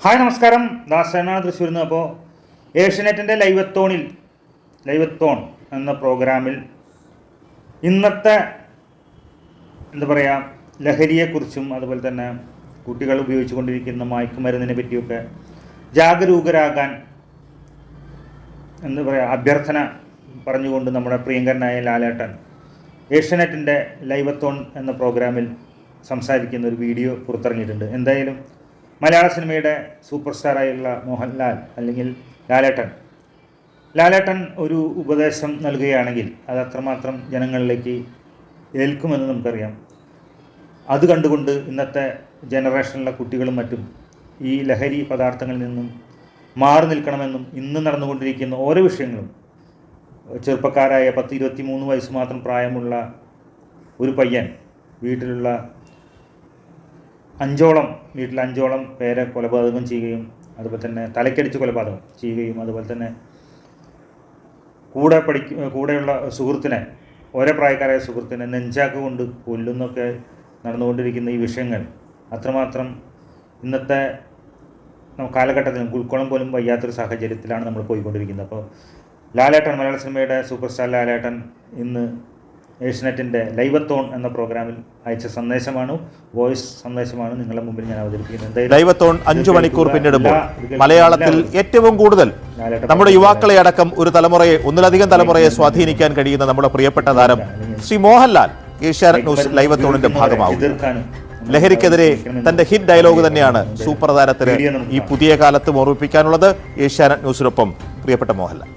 Hi നമസ്കാരം, ദാസനാണ് തൃശ്ശൂരിൽ നിന്ന്. അപ്പോൾ ഏഷ്യനെറ്റിൻ്റെ ലൈവത്തോൺ എന്ന പ്രോഗ്രാമിൽ ഇന്നത്തെ ലഹരിയെക്കുറിച്ചും അതുപോലെ തന്നെ കുട്ടികൾ ഉപയോഗിച്ചുകൊണ്ടിരിക്കുന്ന മയക്കുമരുന്നിനെ പറ്റിയൊക്കെ ജാഗരൂകരാകാൻ അഭ്യർത്ഥന പറഞ്ഞുകൊണ്ട് നമ്മുടെ പ്രിയങ്കരനായ ലാലേട്ടൻ ഏഷ്യനെറ്റിൻ്റെ ലൈവത്തോൺ എന്ന പ്രോഗ്രാമിൽ സംസാരിക്കുന്ന ഒരു വീഡിയോ പുറത്തിറങ്ങിയിട്ടുണ്ട്. എന്തായാലും മലയാള സിനിമയുടെ സൂപ്പർ സ്റ്റാറായുള്ള മോഹൻലാൽ അല്ലെങ്കിൽ ലാലേട്ടൻ ഒരു ഉപദേശം നൽകുകയാണെങ്കിൽ അത് അത്രമാത്രം ജനങ്ങളിലേക്ക് ഏൽക്കുമെന്ന് നമുക്കറിയാം. അത് കണ്ടുകൊണ്ട് ഇന്നത്തെ ജനറേഷനിലെ കുട്ടികളും മറ്റും ഈ ലഹരി പദാർത്ഥങ്ങളിൽ നിന്നും മാറി നിൽക്കണമെന്നും ഇന്ന് നടന്നുകൊണ്ടിരിക്കുന്ന ഓരോ വിഷയങ്ങളും ചെറുപ്പക്കാരായ 10-23 വയസ്സ് മാത്രം പ്രായമുള്ള ഒരു പയ്യൻ വീട്ടിൽ അഞ്ചോളം പേരെ കൊലപാതകം ചെയ്യുകയും അതുപോലെ തന്നെ തലക്കടിച്ച് കൊലപാതകം ചെയ്യുകയും അതുപോലെ തന്നെ കൂടെയുള്ള സുഹൃത്തിനെ, ഒരേ പ്രായക്കാരായ സുഹൃത്തിനെ നെഞ്ചാക്ക് കൊണ്ട് കൊല്ലുന്നൊക്കെ നടന്നുകൊണ്ടിരിക്കുന്ന ഈ വിഷയങ്ങൾ അത്രമാത്രം ഇന്നത്തെ കാലഘട്ടത്തിൽ ഉൾക്കൊള്ളാൻ പോലും വയ്യാത്തൊരു സാഹചര്യത്തിലാണ് നമ്മൾ പോയിക്കൊണ്ടിരിക്കുന്നത്. അപ്പോൾ ലാലേട്ടൻ, മലയാള സിനിമയുടെ സൂപ്പർ സ്റ്റാർ ലാലേട്ടൻ ഇന്ന് ഏഷ്യനെറ്റിൻ്റെ ലൈവത്തോൺ എന്ന പ്രോഗ്രാമിൽ അയച്ച വോയിസ് സന്ദേശമാണ് നിങ്ങളുടെ മുമ്പിൽ ഞാൻ അവതരിപ്പിക്കുന്നത്. ലൈവത്തോൺ 5 മണിക്കൂർ പിന്നിടുമ്പോൾ മലയാളത്തിൽ ഏറ്റവും കൂടുതൽ നമ്മുടെ യുവാക്കളെ അടക്കം ഒരു തലമുറയെ, ഒന്നിലധികം തലമുറയെ സ്വാധീനിക്കാൻ കഴിയുന്ന നമ്മുടെ പ്രിയപ്പെട്ട താരം ശ്രീ മോഹൻലാൽ ഏഷ്യാനെറ്റ് ന്യൂസ് ലൈവത്തോണിന്റെ ഭാഗമാകും. ലഹരിക്കെതിരെ തന്റെ ഹിറ്റ് ഡയലോഗ് തന്നെയാണ് സൂപ്പർ താരത്തിന് ഈ പുതിയ കാലത്ത് ഓർമ്മിപ്പിക്കാനുള്ളത്. ഏഷ്യാനെറ്റ് ന്യൂസിനൊപ്പം പ്രിയപ്പെട്ട മോഹൻലാൽ.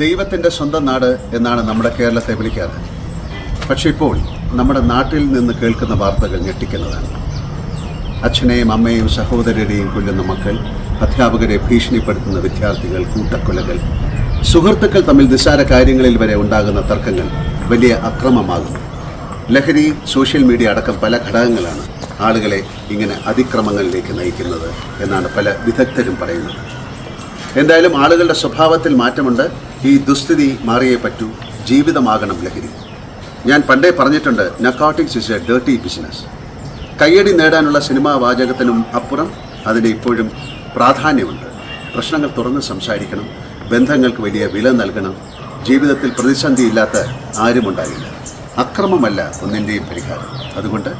ദൈവത്തിൻ്റെ സ്വന്തം നാട് എന്നാണ് നമ്മുടെ കേരളത്തെ വിളിക്കാറ്. പക്ഷേ ഇപ്പോൾ നമ്മുടെ നാട്ടിൽ നിന്ന് കേൾക്കുന്ന വാർത്തകൾ ഞെട്ടിക്കുന്നതാണ്. അച്ഛനെയും അമ്മയെയും സഹോദരരെയും കൊല്ലുന്ന മക്കൾ, അധ്യാപകരെ ഭീഷണിപ്പെടുത്തുന്ന വിദ്യാർത്ഥികൾ, കൂട്ടക്കൊലകൾ, സുഹൃത്തുക്കൾ തമ്മിൽ നിസ്സാര കാര്യങ്ങളിൽ വരെ ഉണ്ടാകുന്ന തർക്കങ്ങൾ വലിയ അക്രമമാകുന്നു. ലഹരി, സോഷ്യൽ മീഡിയ അടക്കം പല ഘടകങ്ങളാണ് ആളുകളെ ഇങ്ങനെ അതിക്രമങ്ങളിലേക്ക് നയിക്കുന്നത് എന്നാണ് പല വിദഗ്ധരും പറയുന്നത്. എന്തായാലും ആളുകളുടെ സ്വഭാവത്തിൽ മാറ്റമുണ്ട്. ഈ ദുസ്ഥിതി മാറിയേ പറ്റൂ. ജീവിതമാകണം ലഹരി. ഞാൻ പണ്ടേ പറഞ്ഞിട്ടുണ്ട്, narcotics is A dirty business. കയ്യടി നേടാനുള്ള സിനിമാ വാചകത്തിനും അപ്പുറം അതിന് ഇപ്പോഴും പ്രാധാന്യമുണ്ട്. പ്രശ്നങ്ങൾ തുറന്ന് സംസാരിക്കണം, ബന്ധങ്ങൾക്ക് വലിയ വില നൽകണം. ജീവിതത്തിൽ പ്രതിസന്ധിയില്ലാത്ത ആരുമുണ്ടാകില്ല. അക്രമമല്ല ഒന്നിൻ്റെയും പരിഹാരം. അതുകൊണ്ട്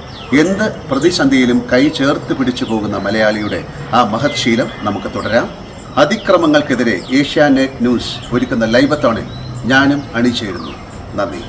എന്ത് പ്രതിസന്ധിയിലും കൈ ചേർത്ത് പിടിച്ചു പോകുന്ന മലയാളിയുടെ ആ മഹത് ശീലം നമുക്ക് തുടരാം. അതിക്രമങ്ങൾക്കെതിരെ ഏഷ്യാനെറ്റ് ന്യൂസ് ഒരുക്കുന്ന ലൈവത്തോണിൽ ഞാനും അണിചേരുന്നു. നന്ദി.